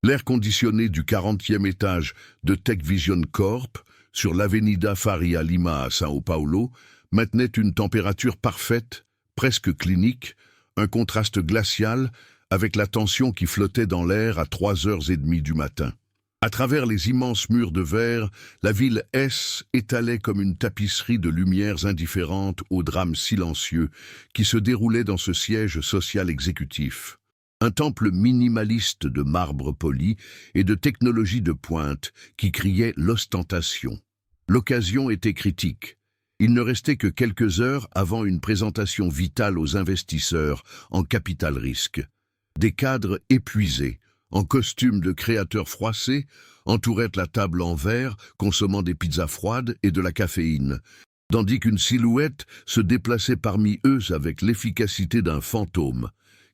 L'air conditionné du 40e étage de TechVision Corp, sur l'Avenida Faria Lima à São Paulo, maintenait une température parfaite, presque clinique, un contraste glacial avec la tension qui flottait dans l'air à 3h30 du matin. À travers les immenses murs de verre, la ville S étalait comme une tapisserie de lumières indifférentes au drame silencieux qui se déroulait dans ce siège social exécutif. Un temple minimaliste de marbre poli et de technologie de pointe qui criait l'ostentation. L'occasion était critique. Il ne restait que quelques heures avant une présentation vitale aux investisseurs en capital risque. Des cadres épuisés, en costume de créateurs froissés, entouraient la table en verre, consommant des pizzas froides et de la caféine, tandis qu'une silhouette se déplaçait parmi eux avec l'efficacité d'un fantôme,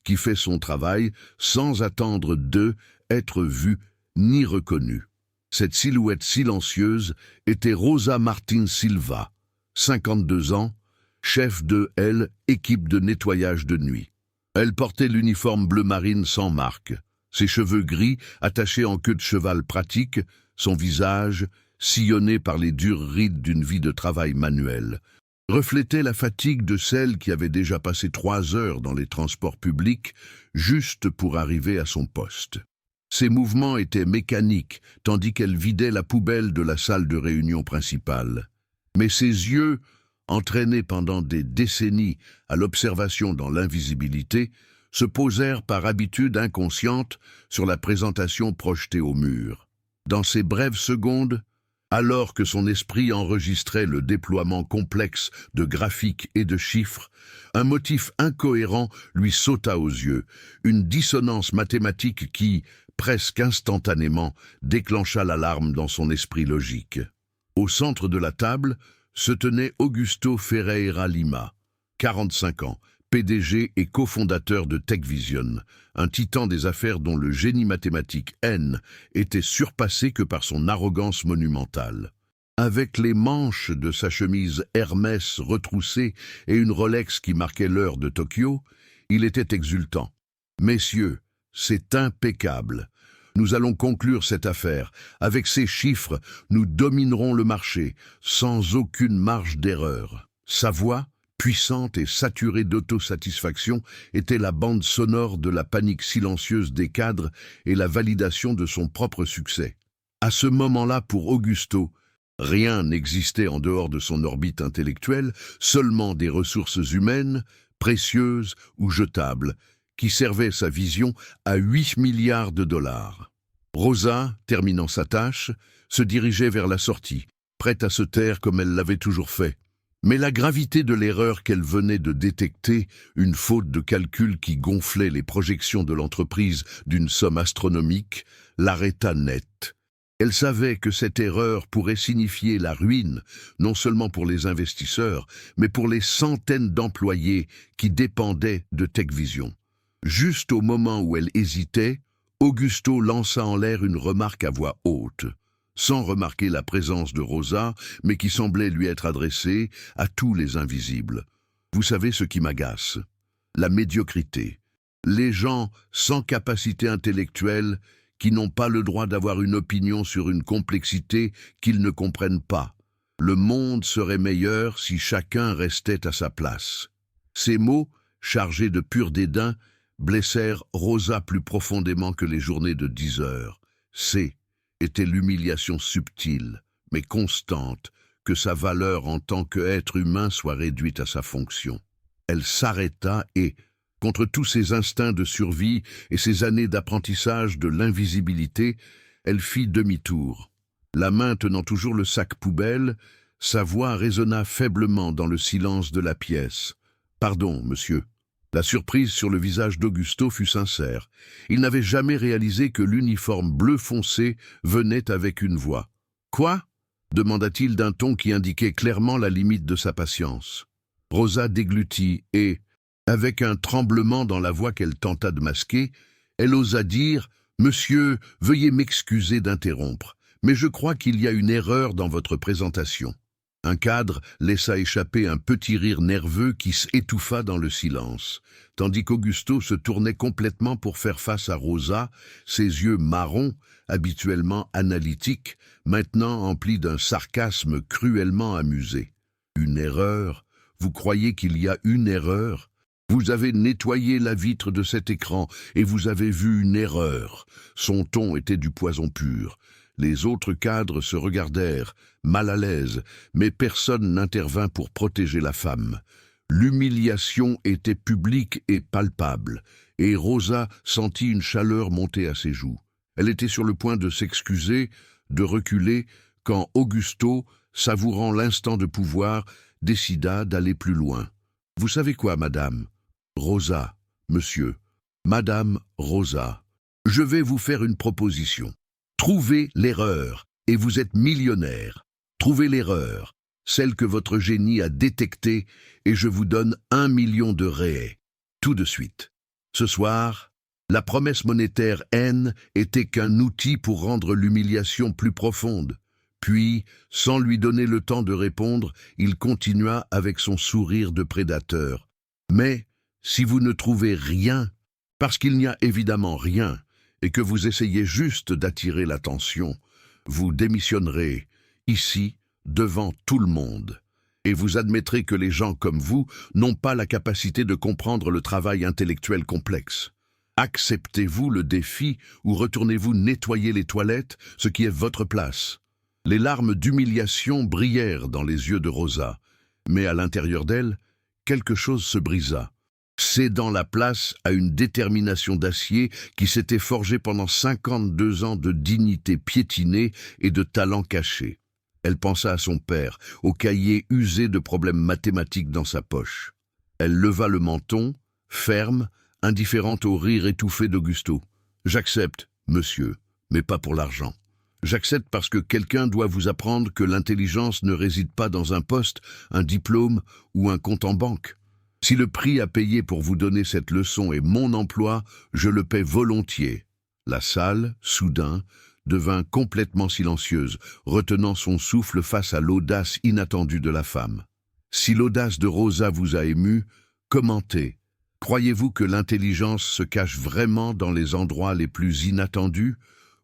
qui fait son travail sans attendre d'eux être vu ni reconnu. Cette silhouette silencieuse était Rosa Martins Silva, 52 ans, chef de équipe de nettoyage de nuit. Elle portait l'uniforme bleu marine sans marque, ses cheveux gris attachés en queue de cheval pratique, son visage, sillonné par les dures rides d'une vie de travail manuel, reflétait la fatigue de celle qui avait déjà passé 3 heures dans les transports publics juste pour arriver à son poste. Ses mouvements étaient mécaniques, tandis qu'elle vidait la poubelle de la salle de réunion principale. Mais ses yeux, entraînés pendant des décennies à l'observation dans l'invisibilité, se posèrent par habitude inconsciente sur la présentation projetée au mur. Dans ces brèves secondes, alors que son esprit enregistrait le déploiement complexe de graphiques et de chiffres, un motif incohérent lui sauta aux yeux, une dissonance mathématique qui, presque instantanément, déclencha l'alarme dans son esprit logique. Au centre de la table se tenait Augusto Ferreira Lima, 45 ans, PDG et cofondateur de TechVision, un titan des affaires dont le génie mathématique N était surpassé que par son arrogance monumentale. Avec les manches de sa chemise Hermès retroussée et une Rolex qui marquait l'heure de Tokyo, il était exultant. « Messieurs, c'est impeccable. Nous allons conclure cette affaire. Avec ces chiffres, nous dominerons le marché, sans aucune marge d'erreur. » Sa voix, puissante et saturée d'autosatisfaction, était la bande sonore de la panique silencieuse des cadres et la validation de son propre succès. À ce moment-là, pour Augusto, rien n'existait en dehors de son orbite intellectuelle, seulement des ressources humaines, précieuses ou jetables, qui servaient sa vision à 8 milliards de dollars. Rosa, terminant sa tâche, se dirigeait vers la sortie, prête à se taire comme elle l'avait toujours fait. Mais la gravité de l'erreur qu'elle venait de détecter, une faute de calcul qui gonflait les projections de l'entreprise d'une somme astronomique, l'arrêta net. Elle savait que cette erreur pourrait signifier la ruine, non seulement pour les investisseurs, mais pour les centaines d'employés qui dépendaient de TechVision. Juste au moment où elle hésitait, Augusto lança en l'air une remarque à voix haute, sans remarquer la présence de Rosa, mais qui semblait lui être adressée à tous les invisibles. Vous savez ce qui m'agace? La médiocrité. Les gens sans capacité intellectuelle qui n'ont pas le droit d'avoir une opinion sur une complexité qu'ils ne comprennent pas. Le monde serait meilleur si chacun restait à sa place. Ces mots, chargés de pur dédain, blessèrent Rosa plus profondément que les journées de 10 heures. Était l'humiliation subtile, mais constante, que sa valeur en tant qu'être humain soit réduite à sa fonction. Elle s'arrêta et, contre tous ses instincts de survie et ses années d'apprentissage de l'invisibilité, elle fit demi-tour. La main tenant toujours le sac poubelle, sa voix résonna faiblement dans le silence de la pièce. « Pardon, monsieur. » La surprise sur le visage d'Augusto fut sincère. Il n'avait jamais réalisé que l'uniforme bleu foncé venait avec une voix. « Quoi ?» demanda-t-il d'un ton qui indiquait clairement la limite de sa patience. Rosa déglutit et, avec un tremblement dans la voix qu'elle tenta de masquer, elle osa dire « Monsieur, veuillez m'excuser d'interrompre, mais je crois qu'il y a une erreur dans votre présentation. » Un cadre laissa échapper un petit rire nerveux qui s'étouffa dans le silence, tandis qu'Augusto se tournait complètement pour faire face à Rosa, ses yeux marrons, habituellement analytiques, maintenant emplis d'un sarcasme cruellement amusé. Une erreur? Vous croyez qu'il y a une erreur? Vous avez nettoyé la vitre de cet écran et vous avez vu une erreur. Son ton était du poison pur. Les autres cadres se regardèrent, mal à l'aise, mais personne n'intervint pour protéger la femme. L'humiliation était publique et palpable, et Rosa sentit une chaleur monter à ses joues. Elle était sur le point de s'excuser, de reculer, quand Augusto, savourant l'instant de pouvoir, décida d'aller plus loin. « Vous savez quoi, madame ? Rosa, monsieur, madame Rosa, je vais vous faire une proposition. Trouvez l'erreur, et vous êtes millionnaire. Trouvez l'erreur, celle que votre génie a détectée, et je vous donne 1 million de réais. Tout de suite. Ce soir, la promesse monétaire N était qu'un outil pour rendre l'humiliation plus profonde. Puis, sans lui donner le temps de répondre, il continua avec son sourire de prédateur. Mais, si vous ne trouvez rien, parce qu'il n'y a évidemment rien, et que vous essayez juste d'attirer l'attention, vous démissionnerez, ici, devant tout le monde. Et vous admettrez que les gens comme vous n'ont pas la capacité de comprendre le travail intellectuel complexe. Acceptez-vous le défi ou retournez-vous nettoyer les toilettes, ce qui est votre place? Les larmes d'humiliation brillèrent dans les yeux de Rosa, mais à l'intérieur d'elle, quelque chose se brisa, cédant la place à une détermination d'acier qui s'était forgée pendant 52 ans de dignité piétinée et de talent caché. Elle pensa à son père, au cahier usé de problèmes mathématiques dans sa poche. Elle leva le menton, ferme, indifférente au rire étouffé d'Augusto. « J'accepte, monsieur, mais pas pour l'argent. J'accepte parce que quelqu'un doit vous apprendre que l'intelligence ne réside pas dans un poste, un diplôme ou un compte en banque. Si le prix à payer pour vous donner cette leçon est mon emploi, je le paie volontiers. » La salle, soudain, devint complètement silencieuse, retenant son souffle face à l'audace inattendue de la femme. Si l'audace de Rosa vous a ému, commentez. Croyez-vous que l'intelligence se cache vraiment dans les endroits les plus inattendus,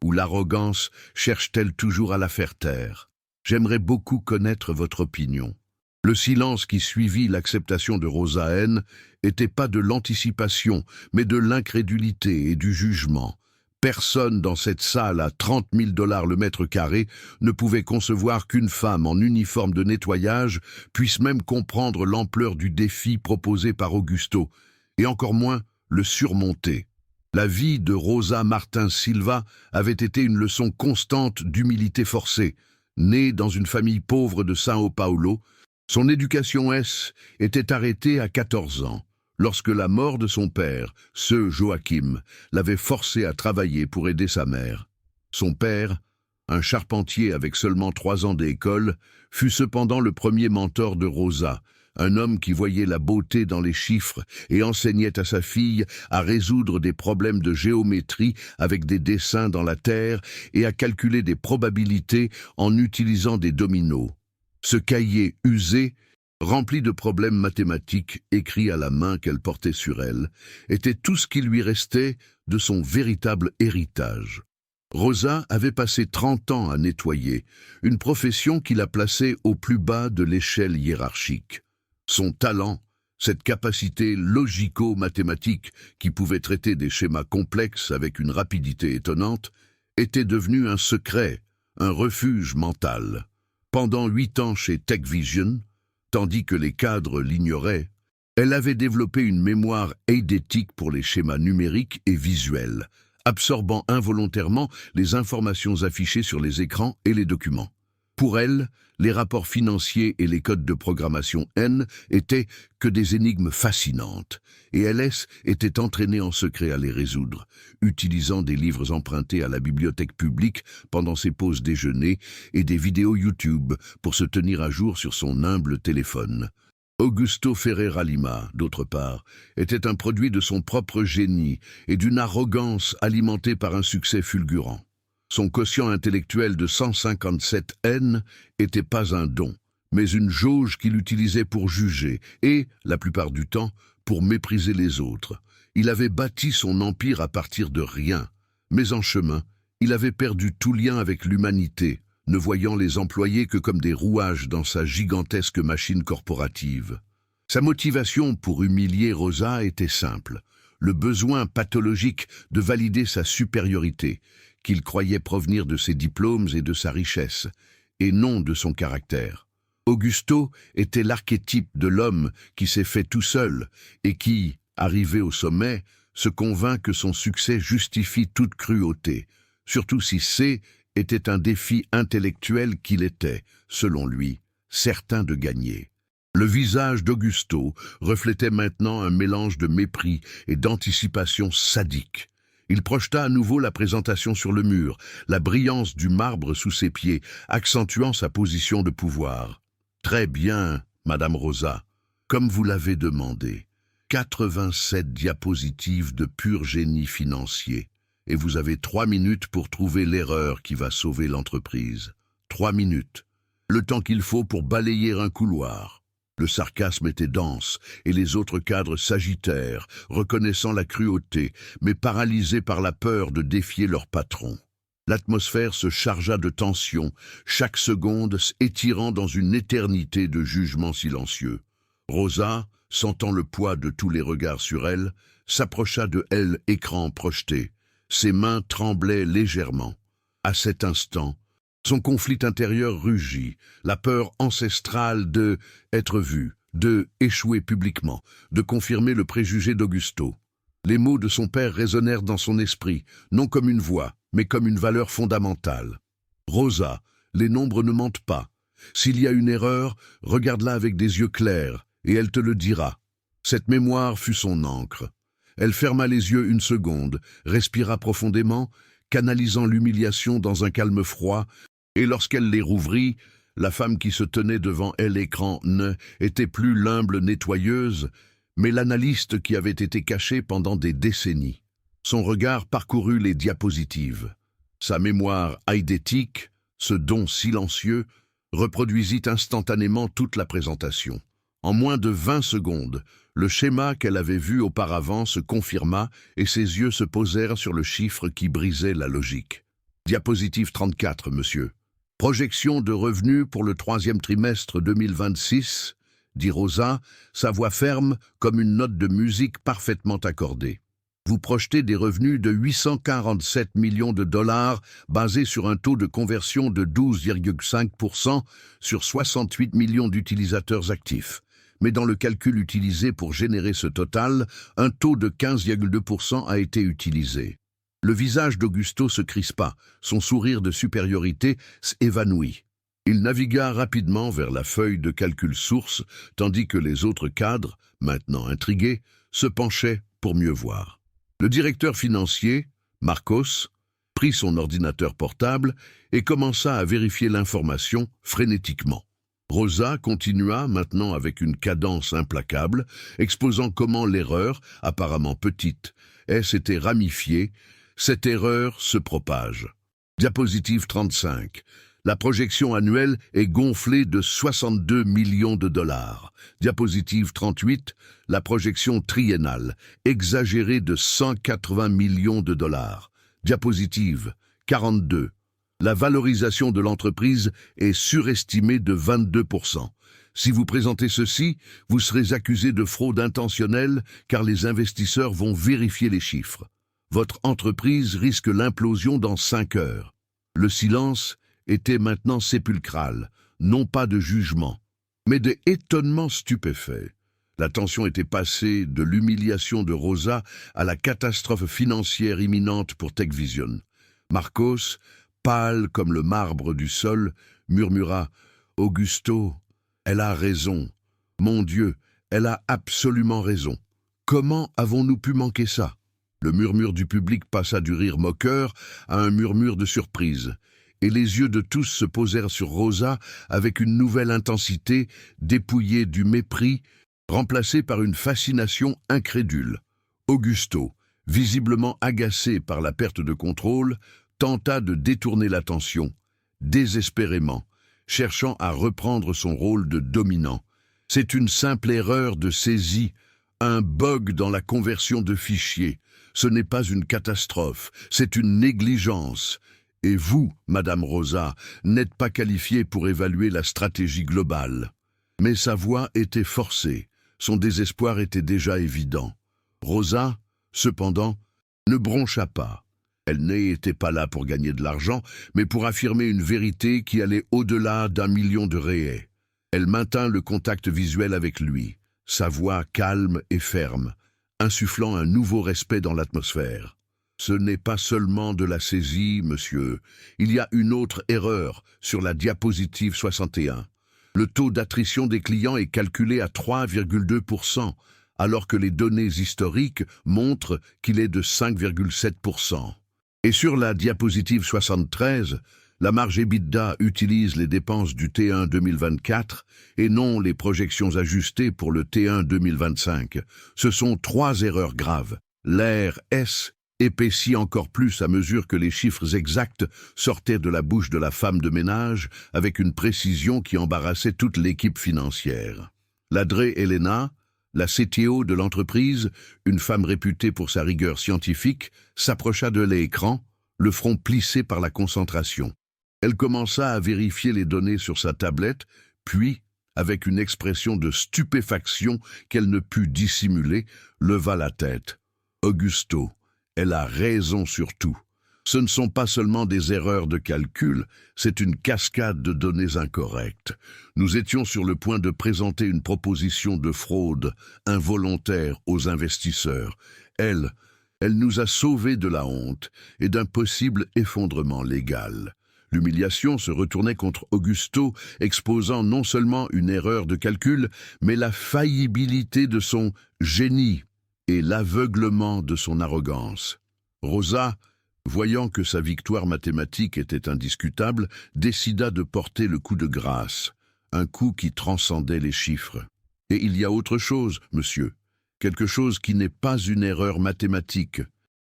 ou l'arrogance cherche-t-elle toujours à la faire taire? J'aimerais beaucoup connaître votre opinion. Le silence qui suivit l'acceptation de Rosa N n'était pas de l'anticipation, mais de l'incrédulité et du jugement. Personne dans cette salle à 30 000 $ le mètre carré ne pouvait concevoir qu'une femme en uniforme de nettoyage puisse même comprendre l'ampleur du défi proposé par Augusto, et encore moins le surmonter. La vie de Rosa Martins Silva avait été une leçon constante d'humilité forcée. Née dans une famille pauvre de São Paulo, son éducation était arrêtée à 14 ans, lorsque la mort de son père, ce Joachim, l'avait forcé à travailler pour aider sa mère. Son père, un charpentier avec seulement 3 ans d'école, fut cependant le premier mentor de Rosa, un homme qui voyait la beauté dans les chiffres et enseignait à sa fille à résoudre des problèmes de géométrie avec des dessins dans la terre et à calculer des probabilités en utilisant des dominos. Ce cahier usé, rempli de problèmes mathématiques écrits à la main qu'elle portait sur elle, était tout ce qui lui restait de son véritable héritage. Rosa avait passé 30 ans à nettoyer, une profession qui la plaçait au plus bas de l'échelle hiérarchique. Son talent, cette capacité logico-mathématique qui pouvait traiter des schémas complexes avec une rapidité étonnante, était devenu un secret, un refuge mental. Pendant 8 ans chez TechVision, tandis que les cadres l'ignoraient, elle avait développé une mémoire eidétique pour les schémas numériques et visuels, absorbant involontairement les informations affichées sur les écrans et les documents. Pour elle, les rapports financiers et les codes de programmation N étaient que des énigmes fascinantes, et LS était entraînée en secret à les résoudre, utilisant des livres empruntés à la bibliothèque publique pendant ses pauses déjeuner et des vidéos YouTube pour se tenir à jour sur son humble téléphone. Augusto Ferreira Lima, d'autre part, était un produit de son propre génie et d'une arrogance alimentée par un succès fulgurant. Son quotient intellectuel de 157 N n'était pas un don, mais une jauge qu'il utilisait pour juger et, la plupart du temps, pour mépriser les autres. Il avait bâti son empire à partir de rien, mais en chemin, il avait perdu tout lien avec l'humanité, ne voyant les employés que comme des rouages dans sa gigantesque machine corporative. Sa motivation pour humilier Rosa était simple, le besoin pathologique de valider sa supériorité, qu'il croyait provenir de ses diplômes et de sa richesse, et non de son caractère. Augusto était l'archétype de l'homme qui s'est fait tout seul et qui, arrivé au sommet, se convainc que son succès justifie toute cruauté, surtout si c'est était un défi intellectuel qu'il était, selon lui, certain de gagner. Le visage d'Augusto reflétait maintenant un mélange de mépris et d'anticipation sadique. Il projeta à nouveau la présentation sur le mur, la brillance du marbre sous ses pieds, accentuant sa position de pouvoir. « Très bien, Madame Rosa, comme vous l'avez demandé. 87 diapositives de pur génie financier. Et vous avez 3 minutes pour trouver l'erreur qui va sauver l'entreprise. 3 minutes. Le temps qu'il faut pour balayer un couloir. » Le sarcasme était dense, et les autres cadres s'agitèrent, reconnaissant la cruauté, mais paralysés par la peur de défier leur patron. L'atmosphère se chargea de tension, chaque seconde s'étirant dans une éternité de jugements silencieux. Rosa, sentant le poids de tous les regards sur elle, s'approcha de elle, écran projeté. Ses mains tremblaient légèrement. À cet instant, son conflit intérieur rugit, la peur ancestrale de être vu, de échouer publiquement, de confirmer le préjugé d'Augusto. Les mots de son père résonnèrent dans son esprit, non comme une voix, mais comme une valeur fondamentale. « Rosa, les nombres ne mentent pas. S'il y a une erreur, regarde-la avec des yeux clairs, et elle te le dira. » Cette mémoire fut son encre. Elle ferma les yeux une seconde, respira profondément, canalisant l'humiliation dans un calme froid, et lorsqu'elle les rouvrit, la femme qui se tenait devant elle écran ne était plus l'humble nettoyeuse, mais l'analyste qui avait été caché pendant des décennies. Son regard parcourut les diapositives. Sa mémoire eidétique, ce don silencieux, reproduisit instantanément toute la présentation. En moins de 20 secondes, le schéma qu'elle avait vu auparavant se confirma et ses yeux se posèrent sur le chiffre qui brisait la logique. Diapositive 34, monsieur. Projection de revenus pour le 3e trimestre 2026, dit Rosa, sa voix ferme comme une note de musique parfaitement accordée. Vous projetez des revenus de 847 millions de dollars basés sur un taux de conversion de 12,5% sur 68 millions d'utilisateurs actifs. Mais dans le calcul utilisé pour générer ce total, un taux de 15,2% a été utilisé. Le visage d'Augusto se crispa, son sourire de supériorité s'évanouit. Il navigua rapidement vers la feuille de calcul source, tandis que les autres cadres, maintenant intrigués, se penchaient pour mieux voir. Le directeur financier, Marcos, prit son ordinateur portable et commença à vérifier l'information frénétiquement. Rosa continua maintenant avec une cadence implacable, exposant comment l'erreur, apparemment petite, s'était ramifiée. Cette erreur se propage. Diapositive 35. La projection annuelle est gonflée de 62 millions de dollars. Diapositive 38. La projection triennale, exagérée de 180 millions de dollars. Diapositive 42. La valorisation de l'entreprise est surestimée de 22%. Si vous présentez ceci, vous serez accusé de fraude intentionnelle car les investisseurs vont vérifier les chiffres. Votre entreprise risque l'implosion dans 5 heures. Le silence était maintenant sépulcral, non pas de jugement, mais d'étonnement stupéfait. La tension était passée de l'humiliation de Rosa à la catastrophe financière imminente pour TechVision. Marcos, pâle comme le marbre du sol, murmura « Augusto, elle a raison. Mon Dieu, elle a absolument raison. Comment avons-nous pu manquer ça ?» Le murmure du public passa du rire moqueur à un murmure de surprise, et les yeux de tous se posèrent sur Rosa avec une nouvelle intensité, dépouillée du mépris, remplacée par une fascination incrédule. Augusto, visiblement agacé par la perte de contrôle, tenta de détourner l'attention, désespérément, cherchant à reprendre son rôle de dominant. C'est une simple erreur de saisie, un bug dans la conversion de fichiers. Ce n'est pas une catastrophe, c'est une négligence. Et vous, Madame Rosa, n'êtes pas qualifiée pour évaluer la stratégie globale. Mais sa voix était forcée, son désespoir était déjà évident. Rosa, cependant, ne broncha pas. Elle n'était pas là pour gagner de l'argent, mais pour affirmer une vérité qui allait au-delà d'1 million de réais. Elle maintint le contact visuel avec lui, sa voix calme et ferme, insufflant un nouveau respect dans l'atmosphère. Ce n'est pas seulement de la saisie, monsieur. Il y a une autre erreur sur la diapositive 61. Le taux d'attrition des clients est calculé à 3,2%, alors que les données historiques montrent qu'il est de 5,7%. Et sur la diapositive 73, la marge EBITDA utilise les dépenses du T1 2024 et non les projections ajustées pour le T1 2025. Ce sont 3 erreurs graves. L'air S épaissit encore plus à mesure que les chiffres exacts sortaient de la bouche de la femme de ménage avec une précision qui embarrassait toute l'équipe financière. Ladré Elena, la CTO de l'entreprise, une femme réputée pour sa rigueur scientifique, s'approcha de l'écran, le front plissé par la concentration. Elle commença à vérifier les données sur sa tablette, puis, avec une expression de stupéfaction qu'elle ne put dissimuler, leva la tête. Augusto, elle a raison sur tout. Ce ne sont pas seulement des erreurs de calcul, c'est une cascade de données incorrectes. Nous étions sur le point de présenter une proposition de fraude involontaire aux investisseurs. Elle nous a sauvés de la honte et d'un possible effondrement légal. L'humiliation se retournait contre Augusto, exposant non seulement une erreur de calcul, mais la faillibilité de son génie et l'aveuglement de son arrogance. Rosa, voyant que sa victoire mathématique était indiscutable, décida de porter le coup de grâce, un coup qui transcendait les chiffres. Et il y a autre chose, monsieur, quelque chose qui n'est pas une erreur mathématique,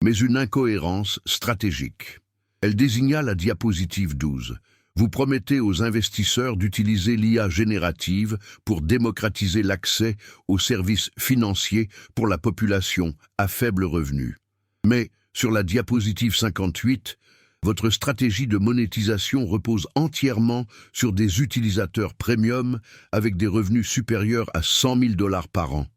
mais une incohérence stratégique. Elle désigna la diapositive 12. Vous promettez aux investisseurs d'utiliser l'IA générative pour démocratiser l'accès aux services financiers pour la population à faible revenu. Mais, sur la diapositive 58, votre stratégie de monétisation repose entièrement sur des utilisateurs premium avec des revenus supérieurs à 100 000 $ par an.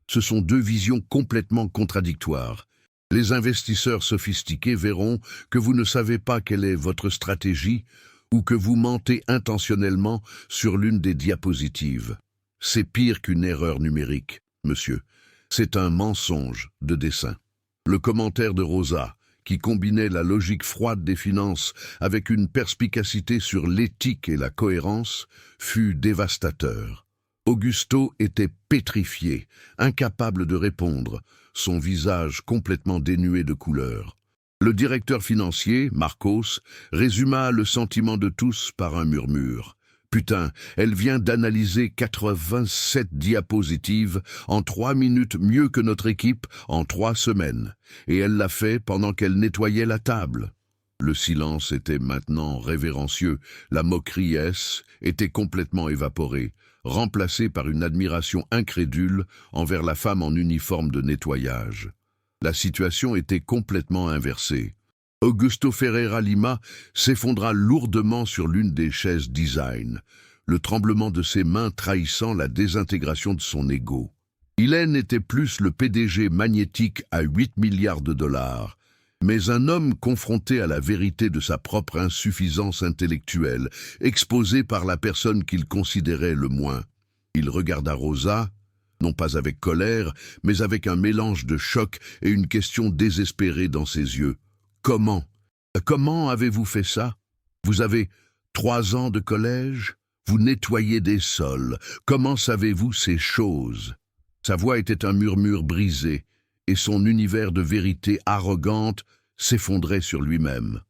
Ce sont 2 visions complètement contradictoires. Les investisseurs sophistiqués verront que vous ne savez pas quelle est votre stratégie ou que vous mentez intentionnellement sur l'une des diapositives. C'est pire qu'une erreur numérique, monsieur. C'est un mensonge de dessin. Le commentaire de Rosa, qui combinait la logique froide des finances avec une perspicacité sur l'éthique et la cohérence, fut dévastateur. Augusto était pétrifié, incapable de répondre, son visage complètement dénué de couleur. Le directeur financier, Marcos, résuma le sentiment de tous par un murmure. Putain, elle vient d'analyser 87 diapositives en 3 minutes mieux que notre équipe en 3 semaines. Et elle l'a fait pendant qu'elle nettoyait la table. Le silence était maintenant révérencieux, la moquerie était complètement évaporée, remplacée par une admiration incrédule envers la femme en uniforme de nettoyage. La situation était complètement inversée. Augusto Ferreira Lima s'effondra lourdement sur l'une des chaises design, le tremblement de ses mains trahissant la désintégration de son ego. Il n'était plus le PDG magnétique à 8 milliards de dollars, mais un homme confronté à la vérité de sa propre insuffisance intellectuelle, exposé par la personne qu'il considérait le moins. Il regarda Rosa, non pas avec colère, mais avec un mélange de choc et une question désespérée dans ses yeux. Comment? Comment avez-vous fait ça? Vous avez 3 ans de collège? Vous nettoyez des sols. Comment savez-vous ces choses? Sa voix était un murmure brisé, et son univers de vérité arrogante s'effondrait sur lui-même.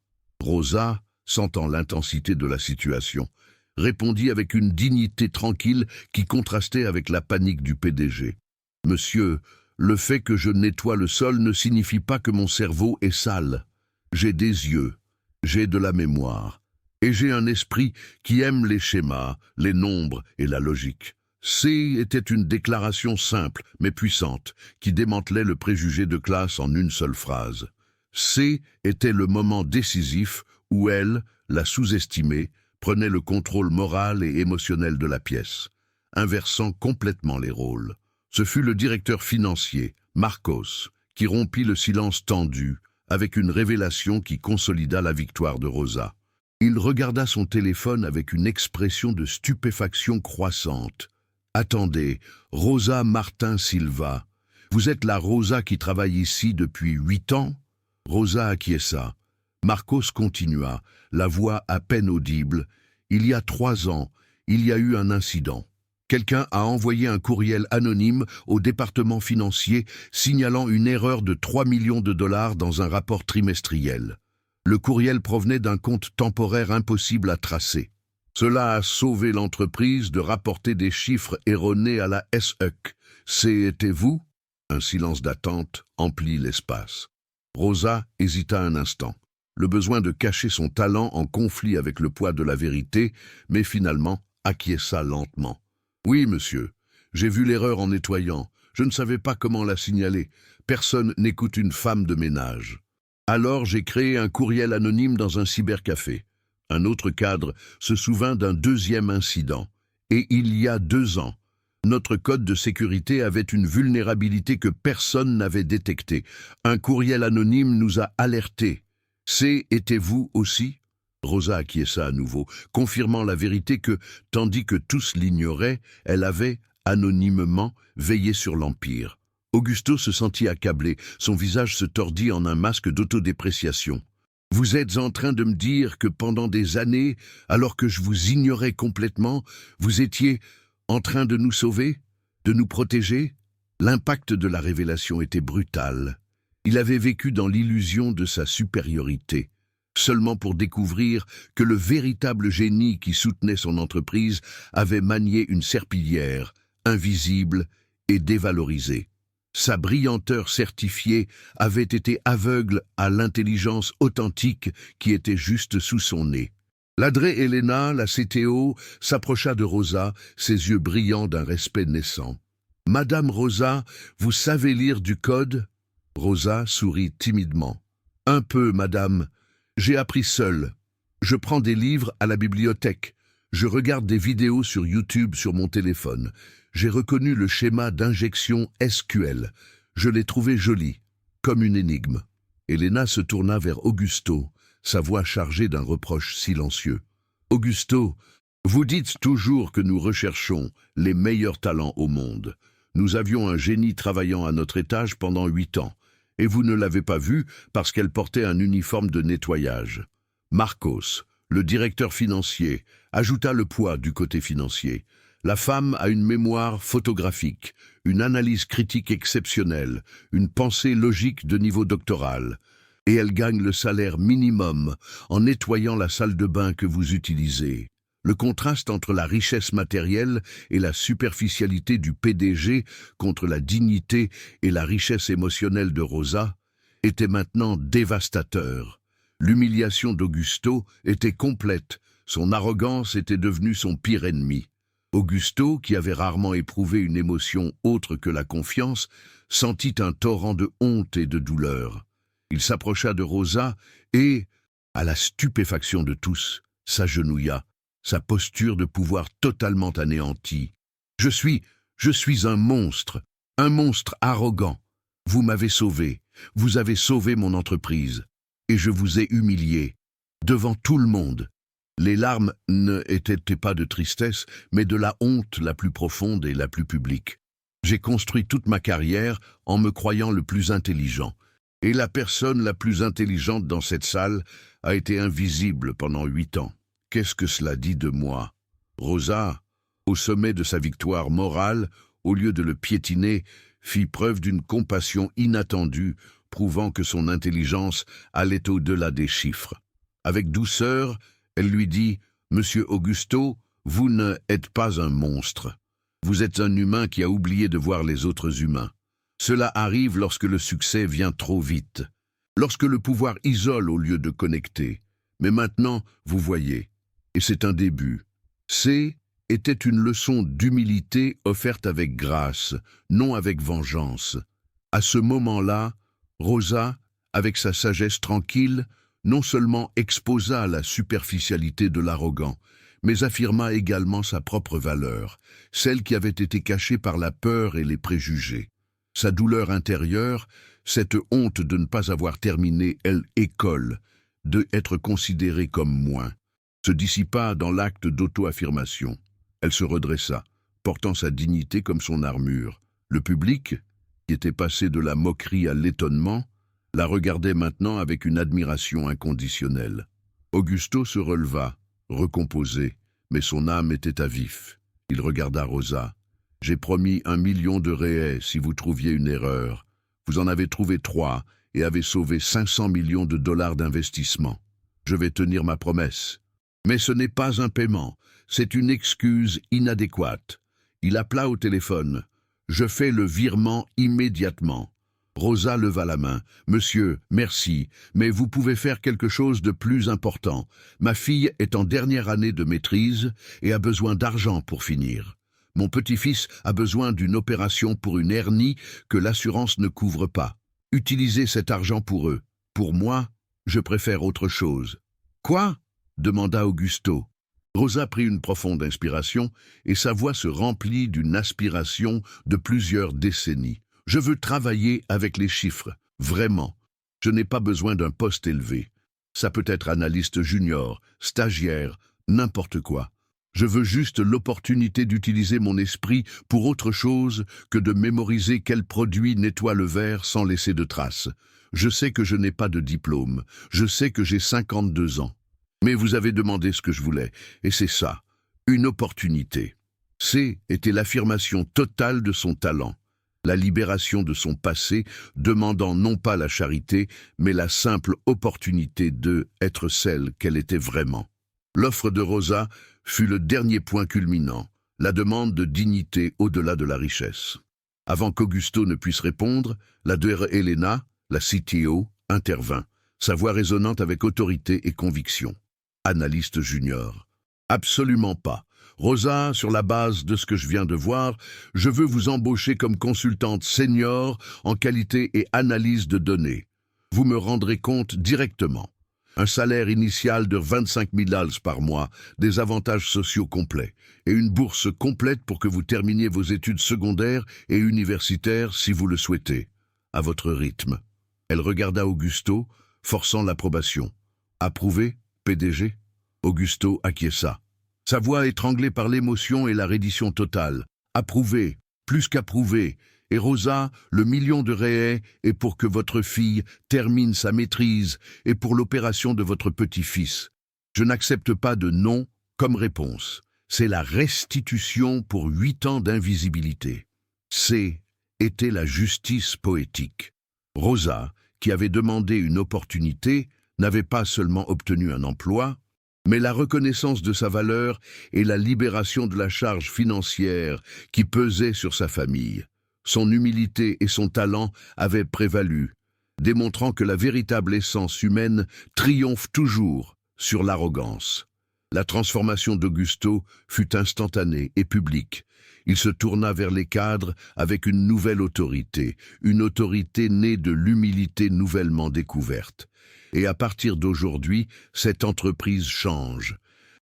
Rosa, sentant l'intensité de la situation, répondit avec une dignité tranquille qui contrastait avec la panique du PDG. « Monsieur, le fait que je nettoie le sol ne signifie pas que mon cerveau est sale. J'ai des yeux, j'ai de la mémoire. Et j'ai un esprit qui aime les schémas, les nombres et la logique. C était une déclaration simple mais puissante qui démantelait le préjugé de classe en une seule phrase. C était le moment décisif où elle, la sous-estimée, prenait le contrôle moral et émotionnel de la pièce, inversant complètement les rôles. Ce fut le directeur financier, Marcos, qui rompit le silence tendu avec une révélation qui consolida la victoire de Rosa. Il regarda son téléphone avec une expression de stupéfaction croissante. « Attendez, Rosa Martin Silva, vous êtes la Rosa qui travaille ici depuis 8 ans ?» Rosa acquiesça. Marcos continua, la voix à peine audible. « Il y a 3 ans, il y a eu un incident. Quelqu'un a envoyé un courriel anonyme au département financier signalant une erreur de 3 millions de dollars dans un rapport trimestriel. Le courriel provenait d'un compte temporaire impossible à tracer. Cela a sauvé l'entreprise de rapporter des chiffres erronés à la SEC. C'était vous ?» Un silence d'attente emplit l'espace. Rosa hésita un instant. Le besoin de cacher son talent en conflit avec le poids de la vérité, mais finalement acquiesça lentement. « Oui, monsieur, j'ai vu l'erreur en nettoyant. Je ne savais pas comment la signaler. Personne n'écoute une femme de ménage. Alors j'ai créé un courriel anonyme dans un cybercafé. Un autre cadre se souvint d'un deuxième incident. Et il y a 2 ans, notre code de sécurité avait une vulnérabilité que personne n'avait détectée. Un courriel anonyme nous a alertés. Était vous aussi ?» Rosa acquiesça à nouveau, confirmant la vérité que, tandis que tous l'ignoraient, elle avait, anonymement, veillé sur l'Empire. Augusto se sentit accablé, son visage se tordit en un masque d'autodépréciation. « Vous êtes en train de me dire que pendant des années, alors que je vous ignorais complètement, vous étiez en train de nous sauver, de nous protéger ?» L'impact de la révélation était brutal. Il avait vécu dans l'illusion de sa supériorité, seulement pour découvrir que le véritable génie qui soutenait son entreprise avait manié une serpillière, invisible et dévalorisée. Sa brillanteur certifiée avait été aveugle à l'intelligence authentique qui était juste sous son nez. Ladré Helena, la CTO, s'approcha de Rosa, ses yeux brillants d'un respect naissant. « Madame Rosa, vous savez lire du code ?» Rosa sourit timidement. « Un peu, madame. J'ai appris seul. Je prends des livres à la bibliothèque. Je regarde des vidéos sur YouTube sur mon téléphone. J'ai reconnu le schéma d'injection SQL. Je l'ai trouvé joli, comme une énigme. » Helena se tourna vers Augusto, sa voix chargée d'un reproche silencieux. « Augusto, vous dites toujours que nous recherchons les meilleurs talents au monde. Nous avions un génie travaillant à notre étage pendant 8 ans, et vous ne l'avez pas vue parce qu'elle portait un uniforme de nettoyage. » Marcos, le directeur financier, ajouta le poids du côté financier. La femme a une mémoire photographique, une analyse critique exceptionnelle, une pensée logique de niveau doctoral. Et elle gagne le salaire minimum en nettoyant la salle de bain que vous utilisez. Le contraste entre la richesse matérielle et la superficialité du PDG contre la dignité et la richesse émotionnelle de Rosa était maintenant dévastateur. L'humiliation d'Augusto était complète, son arrogance était devenue son pire ennemi. Augusto, qui avait rarement éprouvé une émotion autre que la confiance, sentit un torrent de honte et de douleur. Il s'approcha de Rosa et, à la stupéfaction de tous, s'agenouilla, sa posture de pouvoir totalement anéantie. « Je suis un monstre arrogant. Vous m'avez sauvé, vous avez sauvé mon entreprise, et je vous ai humilié, devant tout le monde. » Les larmes n'étaient pas de tristesse, mais de la honte la plus profonde et la plus publique. J'ai construit toute ma carrière en me croyant le plus intelligent. Et la personne la plus intelligente dans cette salle a été invisible pendant 8 ans. Qu'est-ce que cela dit de moi? Rosa, au sommet de sa victoire morale, au lieu de le piétiner, fit preuve d'une compassion inattendue, prouvant que son intelligence allait au-delà des chiffres. Avec douceur, elle lui dit « Monsieur Augusto, vous n'êtes pas un monstre. Vous êtes un humain qui a oublié de voir les autres humains. Cela arrive lorsque le succès vient trop vite, lorsque le pouvoir isole au lieu de connecter. Mais maintenant, vous voyez, Et c'est un début. C était une leçon d'humilité offerte avec grâce, non avec vengeance. À ce moment-là, Rosa, avec sa sagesse tranquille, non seulement exposa la superficialité de l'arrogant, mais affirma également sa propre valeur, celle qui avait été cachée par la peur et les préjugés. Sa douleur intérieure, cette honte de ne pas avoir terminé l'école, de être considérée comme moins, se dissipa dans l'acte d'auto-affirmation. Elle se redressa, portant sa dignité comme son armure. Le public, qui était passé de la moquerie à l'étonnement, la regardait maintenant avec une admiration inconditionnelle. Augusto se releva, recomposé, mais son âme était à vif. Il regarda Rosa. « J'ai promis 1 million de réais si vous trouviez une erreur. Vous en avez trouvé 3 et avez sauvé 500 millions de dollars d'investissement. Je vais tenir ma promesse. Mais ce n'est pas un paiement, c'est une excuse inadéquate. » Il appela au téléphone. « Je fais le virement immédiatement. » Rosa leva la main. « Monsieur, merci, mais vous pouvez faire quelque chose de plus important. Ma fille est en dernière année de maîtrise et a besoin d'argent pour finir. Mon petit-fils a besoin d'une opération pour une hernie que l'assurance ne couvre pas. Utilisez cet argent pour eux. Pour moi, je préfère autre chose. »« Quoi ?» demanda Augusto. Rosa prit une profonde inspiration et sa voix se remplit d'une aspiration de plusieurs décennies. « Je veux travailler avec les chiffres, vraiment. Je n'ai pas besoin d'un poste élevé. Ça peut être analyste junior, stagiaire, n'importe quoi. Je veux juste l'opportunité d'utiliser mon esprit pour autre chose que de mémoriser quel produit nettoie le verre sans laisser de traces. Je sais que je n'ai pas de diplôme. Je sais que j'ai 52 ans. Mais vous avez demandé ce que je voulais, et c'est ça, une opportunité. » C était l'affirmation totale de son talent, la libération de son passé, demandant non pas la charité, mais la simple opportunité de être celle qu'elle était vraiment. L'offre de Rosa fut le dernier point culminant, la demande de dignité au-delà de la richesse. Avant qu'Augusto ne puisse répondre, la dr Helena, la CTO, intervint, sa voix résonnante avec autorité et conviction. Analyste junior. Absolument pas. Rosa, sur la base de ce que je viens de voir, je veux vous embaucher comme consultante senior en qualité et analyse de données. Vous me rendrez compte directement. Un salaire initial de 25 000 $ par mois, des avantages sociaux complets et une bourse complète pour que vous terminiez vos études secondaires et universitaires si vous le souhaitez, à votre rythme. Elle regarda Augusto, forçant l'approbation. Approuvé, PDG? Augusto acquiesça. Sa voix étranglée par l'émotion et la reddition totale. Approuvé, plus qu'approuvé. Et Rosa, le million de réais est pour que votre fille termine sa maîtrise et pour l'opération de votre petit-fils. Je n'accepte pas de non comme réponse. C'est la restitution pour 8 ans d'invisibilité. C était la justice poétique. Rosa, qui avait demandé une opportunité, n'avait pas seulement obtenu un emploi, mais la reconnaissance de sa valeur et la libération de la charge financière qui pesait sur sa famille. Son humilité et son talent avaient prévalu, démontrant que la véritable essence humaine triomphe toujours sur l'arrogance. La transformation d'Augusto fut instantanée et publique. Il se tourna vers les cadres avec une nouvelle autorité, une autorité née de l'humilité nouvellement découverte. Et à partir d'aujourd'hui, cette entreprise change.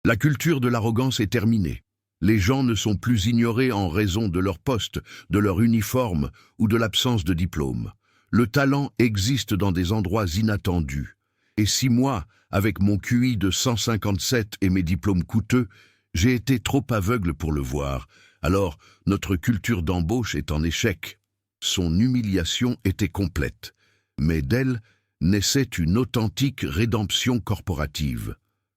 La culture de l'arrogance est terminée. Les gens ne sont plus ignorés en raison de leur poste, de leur uniforme ou de l'absence de diplôme. Le talent existe dans des endroits inattendus. Et si moi, avec mon QI de 157 et mes diplômes coûteux, j'ai été trop aveugle pour le voir, alors notre culture d'embauche est en échec. Son humiliation était complète, mais d'elle naissait une authentique rédemption corporative.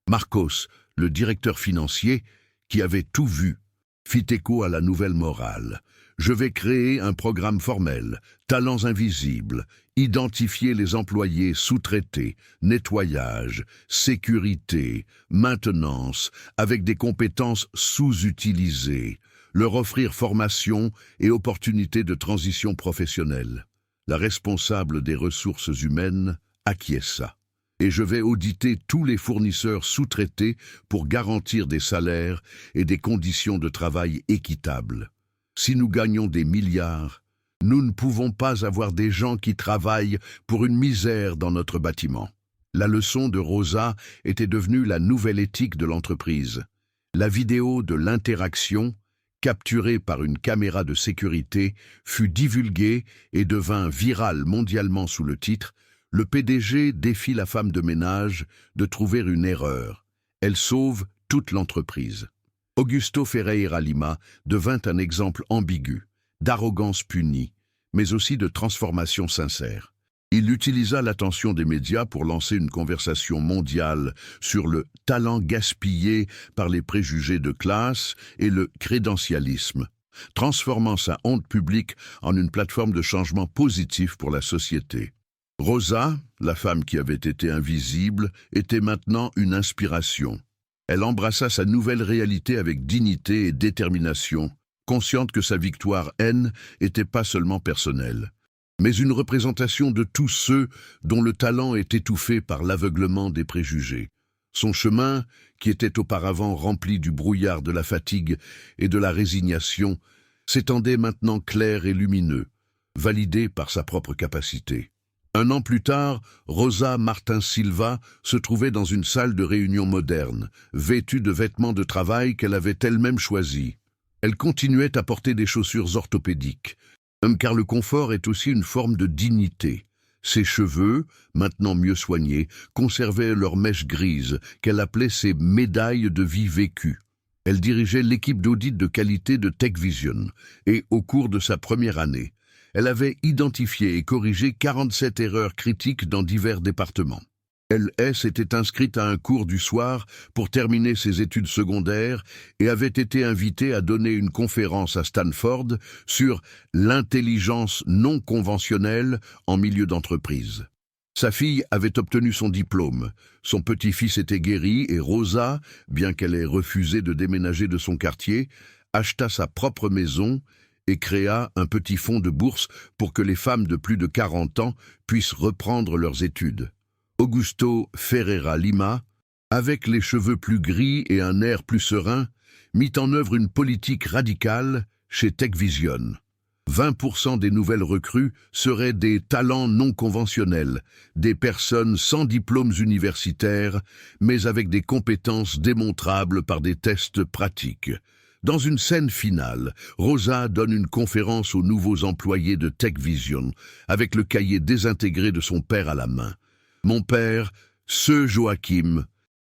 Marcos, le directeur financier, qui avait tout vu, fit écho à la nouvelle morale. Je vais créer un programme formel, talents invisibles, identifier les employés sous-traités, nettoyage, sécurité, maintenance, avec des compétences sous-utilisées, leur offrir formation et opportunités de transition professionnelle. La responsable des ressources humaines acquiesça. et je vais auditer tous les fournisseurs sous-traités pour garantir des salaires et des conditions de travail équitables. Si nous gagnons des milliards, nous ne pouvons pas avoir des gens qui travaillent pour une misère dans notre bâtiment. La leçon de Rosa était devenue la nouvelle éthique de l'entreprise. La vidéo de l'interaction, capturée par une caméra de sécurité, fut divulguée et devint virale mondialement sous le titre « Le PDG défie la femme de ménage de trouver une erreur. Elle sauve toute l'entreprise ». Augusto Ferreira Lima devint un exemple ambigu, d'arrogance punie, mais aussi de transformation sincère. Il utilisa l'attention des médias pour lancer une conversation mondiale sur le talent gaspillé par les préjugés de classe et le crédentialisme, transformant sa honte publique en une plateforme de changement positif pour la société. Rosa, la femme qui avait été invisible, était maintenant une inspiration. Elle embrassa sa nouvelle réalité avec dignité et détermination, consciente que sa victoire n'était pas seulement personnelle, mais une représentation de tous ceux dont le talent est étouffé par l'aveuglement des préjugés. Son chemin, qui était auparavant rempli du brouillard de la fatigue et de la résignation, s'étendait maintenant clair et lumineux, validé par sa propre capacité. Un an plus tard, Rosa Martins Silva se trouvait dans une salle de réunion moderne, vêtue de vêtements de travail qu'elle avait elle-même choisis. Elle continuait à porter des chaussures orthopédiques, car le confort est aussi une forme de dignité. Ses cheveux, maintenant mieux soignés, conservaient leurs mèches grises, qu'elle appelait ses médailles de vie vécue. Elle dirigeait l'équipe d'audit de qualité de TechVision, et au cours de sa première année, elle avait identifié et corrigé 47 erreurs critiques dans divers départements. Elle s'était inscrite à un cours du soir pour terminer ses études secondaires et avait été invitée à donner une conférence à Stanford sur l'intelligence non conventionnelle en milieu d'entreprise. Sa fille avait obtenu son diplôme, son petit-fils était guéri et Rosa, bien qu'elle ait refusé de déménager de son quartier, acheta sa propre maison et créa un petit fonds de bourse pour que les femmes de plus de 40 ans puissent reprendre leurs études. Augusto Ferreira Lima, avec les cheveux plus gris et un air plus serein, mit en œuvre une politique radicale chez TechVision. 20% des nouvelles recrues seraient des talents non conventionnels, des personnes sans diplômes universitaires, mais avec des compétences démontrables par des tests pratiques. Dans une scène finale, Rosa donne une conférence aux nouveaux employés de TechVision, avec le cahier désintégré de son père à la main. Mon père, ce Joachim,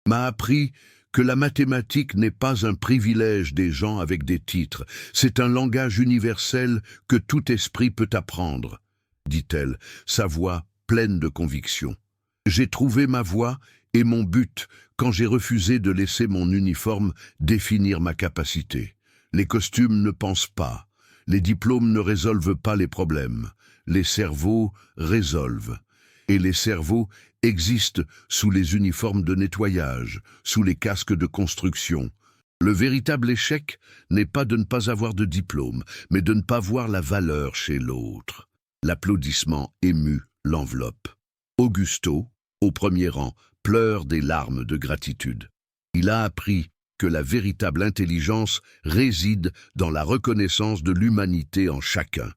m'a appris que la mathématique n'est pas un privilège des gens avec des titres, c'est un langage universel que tout esprit peut apprendre, dit-elle, sa voix pleine de conviction. J'ai trouvé ma voie et mon but quand j'ai refusé de laisser mon uniforme définir ma capacité. Les costumes ne pensent pas, les diplômes ne résolvent pas les problèmes, les cerveaux résolvent. Et les cerveaux existent sous les uniformes de nettoyage, sous les casques de construction. Le véritable échec n'est pas de ne pas avoir de diplôme, mais de ne pas voir la valeur chez l'autre. L'applaudissement ému l'enveloppe. Augusto, au premier rang, pleure des larmes de gratitude. Il a appris que la véritable intelligence réside dans la reconnaissance de l'humanité en chacun.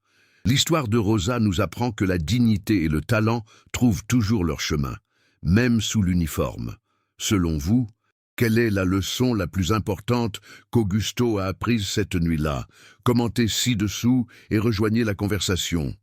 L'histoire de Rosa nous apprend que la dignité et le talent trouvent toujours leur chemin, même sous l'uniforme. Selon vous, quelle est la leçon la plus importante qu'Augusto a apprise cette nuit-là? Commentez ci-dessous et rejoignez la conversation.